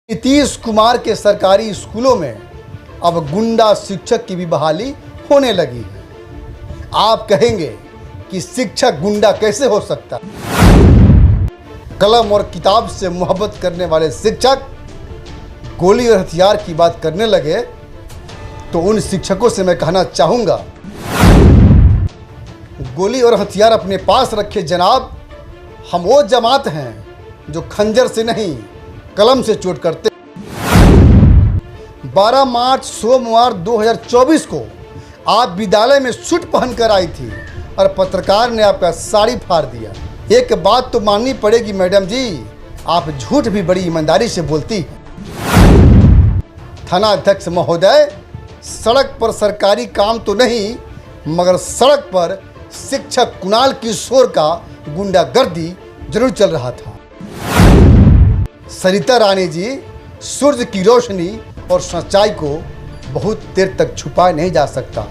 नीतीश कुमार के सरकारी स्कूलों में अब गुंडा शिक्षक की भी बहाली होने लगी है। आप कहेंगे कि शिक्षक गुंडा कैसे हो सकता है? कलम और किताब से मोहब्बत करने वाले शिक्षक गोली और हथियार की बात करने लगे तो उन शिक्षकों से मैं कहना चाहूँगा, गोली और हथियार अपने पास रखे जनाब। हम वो जमात हैं जो खंजर से नहीं कलम से चोट करते। 12 मार्च सोमवार 2024 को आप विद्यालय में सूट पहनकर आई थी और पत्रकार ने आपका साड़ी फाड़ दिया। एक बात तो माननी पड़ेगी मैडम जी, आप झूठ भी बड़ी ईमानदारी से बोलती हैं। थाना अध्यक्ष महोदय, सड़क पर सरकारी काम तो नहीं मगर सड़क पर शिक्षक कुणाल किशोर का गुंडागर्दी जरूर चल रहा था। सरिता रानी जी, सूर्य की रोशनी और सच्चाई को बहुत देर तक छुपाया नहीं जा सकता।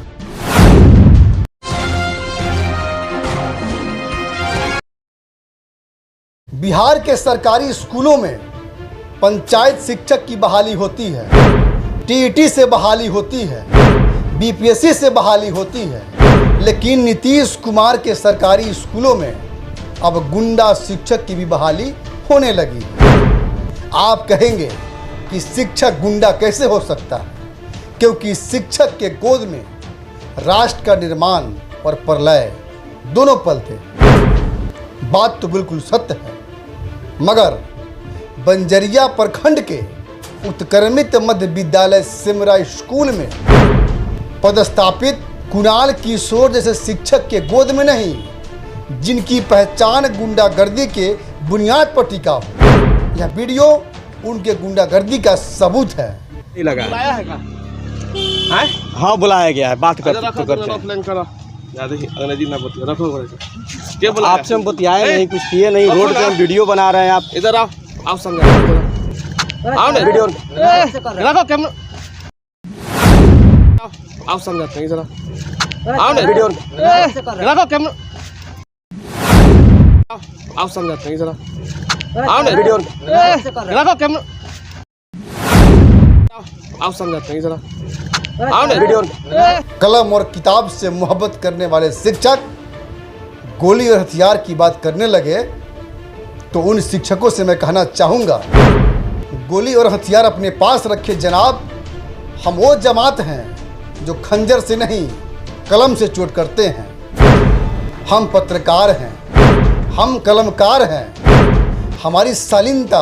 बिहार के सरकारी स्कूलों में पंचायत शिक्षक की बहाली होती है, टीईटी से बहाली होती है, बीपीएससी से बहाली होती है, लेकिन नीतीश कुमार के सरकारी स्कूलों में अब गुंडा शिक्षक की भी बहाली होने लगी है। आप कहेंगे कि शिक्षक गुंडा कैसे हो सकता है, क्योंकि शिक्षक के गोद में राष्ट्र का निर्माण और प्रलय दोनों पलते। बात तो बिल्कुल सत्य है, मगर बंजरिया प्रखंड के उत्क्रमित मध्य विद्यालय सिमरा स्कूल में पदस्थापित कुणाल किशोर जैसे शिक्षक के गोद में नहीं, जिनकी पहचान गुंडागर्दी के बुनियाद पर टिका हो। यह वीडियो उनके गुंडागर्दी का सबूत है। नहीं लगा बुलाया है का? हैं? हाँ बुलाया गया है, बात कर रखो करते हैं। प्लान करो। याद है अंग्रेजी ना बोलिए, रखो क्या बोला? आपसे हम बतियाए नहीं, कुछ किए नहीं, रोड पे हम वीडियो बना रहे हैं। आप इधर आओ समझा। आओ ना वीडियो रखो कैमरा। आओ समझाते हैं, इधर आओ ना वीडियो रखो कैमरा। आओ समझाते हैं, इधर आओ ना वीडियो रखो कैमरा। आओ समझाते हैं, इधर आओ ना वीडियो कलम और किताब से मोहब्बत करने वाले शिक्षक गोली और हथियार की बात करने लगे तो उन शिक्षकों से मैं कहना चाहूँगा, गोली और हथियार अपने पास रखे जनाब। हम वो जमात हैं जो खंजर से नहीं कलम से चोट करते हैं। हम पत्रकार हैं, हम कलमकार हैं। हमारी शालीनता,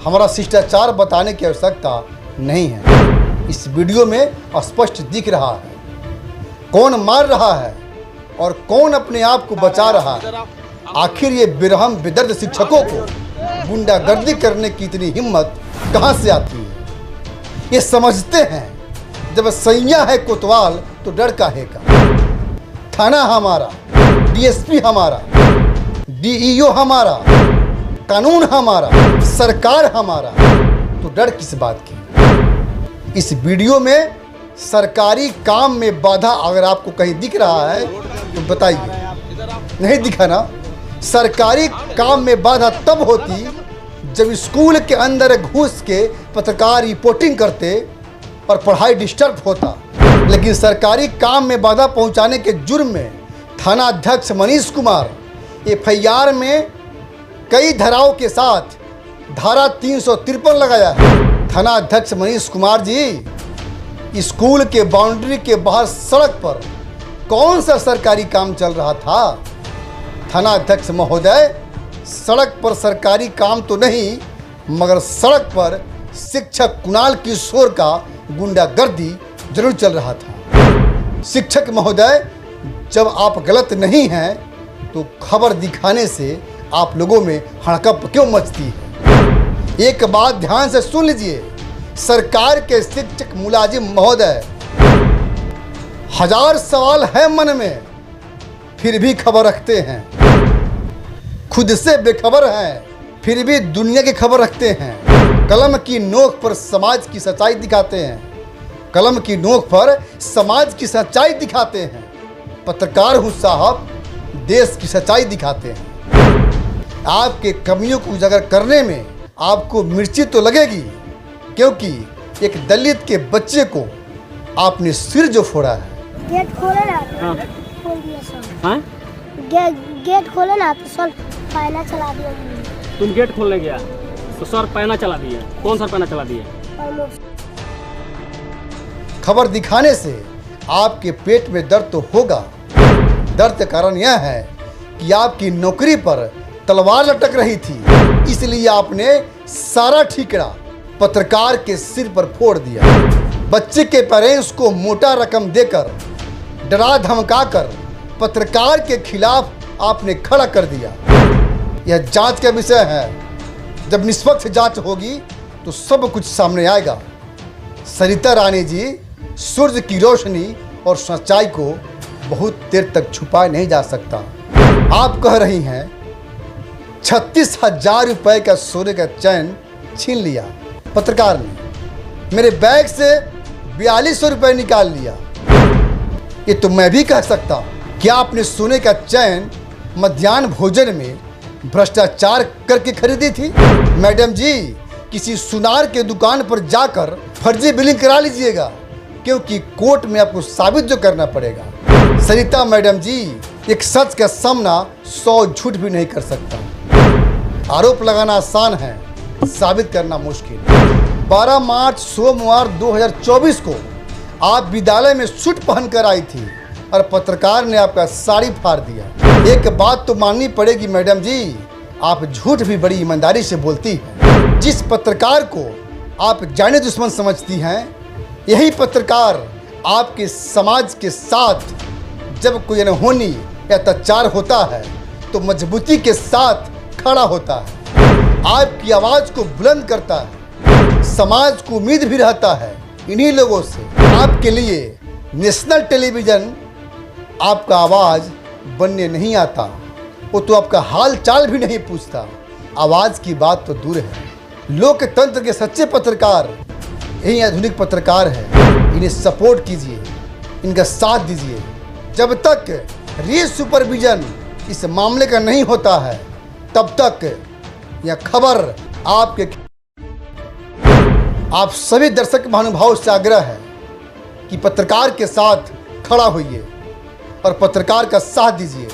हमारा शिष्टाचार बताने की आवश्यकता नहीं है। इस वीडियो में स्पष्ट दिख रहा है कौन मार रहा है और कौन अपने आप को बचा रहा है। आखिर ये बेरहम बेदर्द शिक्षकों को गुंडागर्दी करने की इतनी हिम्मत कहाँ से आती है? ये समझते हैं जब सैया है कोतवाल तो डर काहे का। थाना हमारा, डीएसपी हमारा, डीईओ हमारा, कानून हमारा, सरकार हमारा, तो डर किस बात की? इस वीडियो में सरकारी काम में बाधा अगर आपको कहीं दिख रहा है तो बताइए। नहीं दिखा ना? सरकारी काम में बाधा तब होती जब स्कूल के अंदर घुस के पत्रकार रिपोर्टिंग करते और पढ़ाई डिस्टर्ब होता। लेकिन सरकारी काम में बाधा पहुंचाने के जुर्म में थाना अध्यक्ष मनीष कुमार एफआईआर में कई धाराओं के साथ धारा 353 लगाया है। थाना अध्यक्ष मनीष कुमार जी, स्कूल के बाउंड्री के बाहर सड़क पर कौन सा सरकारी काम चल रहा था? थाना अध्यक्ष महोदय, सड़क पर सरकारी काम तो नहीं मगर सड़क पर शिक्षक कुणाल किशोर का गुंडागर्दी जरूर चल रहा था। शिक्षक महोदय, जब आप गलत नहीं हैं तो खबर दिखाने से आप लोगों में हड़कंप क्यों मचती है? एक बात ध्यान से सुन लीजिए, सरकार के शिक्षक मुलाजिम महोदय, हजार सवाल है मन में फिर भी खबर रखते हैं। खुद से बेखबर हैं फिर भी दुनिया की खबर रखते हैं। कलम की नोक पर समाज की सच्चाई दिखाते हैं। कलम की नोक पर समाज की सच्चाई दिखाते हैं। पत्रकार हूँ साहब, देश की सच्चाई दिखाते हैं। आपके कमियों को उजागर करने में आपको मिर्ची तो लगेगी क्योंकि एक दलित के बच्चे को आपने सिर जो फोड़ा है। गेट खोले ना हाँ। खोल दिया सर। हाँ? गेट खोले ना तो सर पैना चला दिया उन्होंने। तुम गेट खोलने गया तो सर पैना चला दिया। कौन सर पैना चला दिया? और लोग खबर दिखाने से आपके पेट में दर्द तो होगा। दर्द का कारण यह है कि आपकी नौकरी पर तलवार लटक रही थी, इसलिए आपने सारा ठीकरा पत्रकार के सिर पर फोड़ दिया। बच्चे के पेरेंट्स को मोटा रकम देकर डरा धमकाकर पत्रकार के खिलाफ आपने खड़ा कर दिया। यह जांच का विषय है। जब निष्पक्ष जांच होगी तो सब कुछ सामने आएगा। सरिता रानी जी, सूरज की रोशनी और सच्चाई को बहुत देर तक छुपाया नहीं जा सकता। आप कह रही हैं 36,000 रुपए का सोने का चैन छीन लिया पत्रकार ने, मेरे बैग से 4200 रुपये निकाल लिया। ये तो मैं भी कह सकता हूँ। क्या आपने सोने का चैन मध्याह्न भोजन में भ्रष्टाचार करके खरीदी थी? मैडम जी, किसी सुनार के दुकान पर जाकर फर्जी बिलिंग करा लीजिएगा, क्योंकि कोर्ट में आपको साबित जो करना पड़ेगा। सरिता मैडम जी, एक सच का सामना 100 झूठ भी नहीं कर सकता। आरोप लगाना आसान है, साबित करना मुश्किल। 12 मार्च सोमवार 2024 को आप विद्यालय में सूट पहनकर आई थी और पत्रकार ने आपका साड़ी फाड़ दिया। एक बात तो माननी पड़ेगी मैडम जी, आप झूठ भी बड़ी ईमानदारी से बोलती हैं। जिस पत्रकार को आप जाने दुश्मन समझती हैं, यही पत्रकार आपके समाज के साथ जब कोई अनहोनी या अत्याचार होता है तो मजबूती के साथ खड़ा होता है, आपकी आवाज़ को बुलंद करता है। समाज को उम्मीद भी रहता है इन्हीं लोगों से। आपके लिए नेशनल टेलीविज़न आपका आवाज़ बनने नहीं आता, वो तो आपका हाल चाल भी नहीं पूछता। आवाज़ की बात तो दूर है। लोकतंत्र के सच्चे पत्रकार यही आधुनिक पत्रकार हैं। इन्हें सपोर्ट कीजिए, इनका साथ दीजिए। जब तक री सुपरविजन इस मामले का नहीं होता है, तब तक यह खबर आप सभी दर्शक महानुभावों से आग्रह है कि पत्रकार के साथ खड़ा होइए और पत्रकार का साथ दीजिए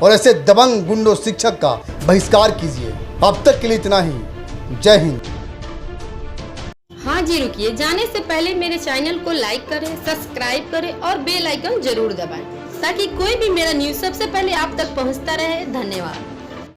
और ऐसे दबंग गुंडों शिक्षक का बहिष्कार कीजिए। अब तक के लिए इतना ही। जय हिंद। हाँ जी, रुकिए, जाने से पहले मेरे चैनल को लाइक करें, सब्सक्राइब करें और बेल आइकन जरूर दबाएं ताकि कोई भी मेरा न्यूज़ सबसे पहले आप तक पहुंचता रहे। धन्यवाद।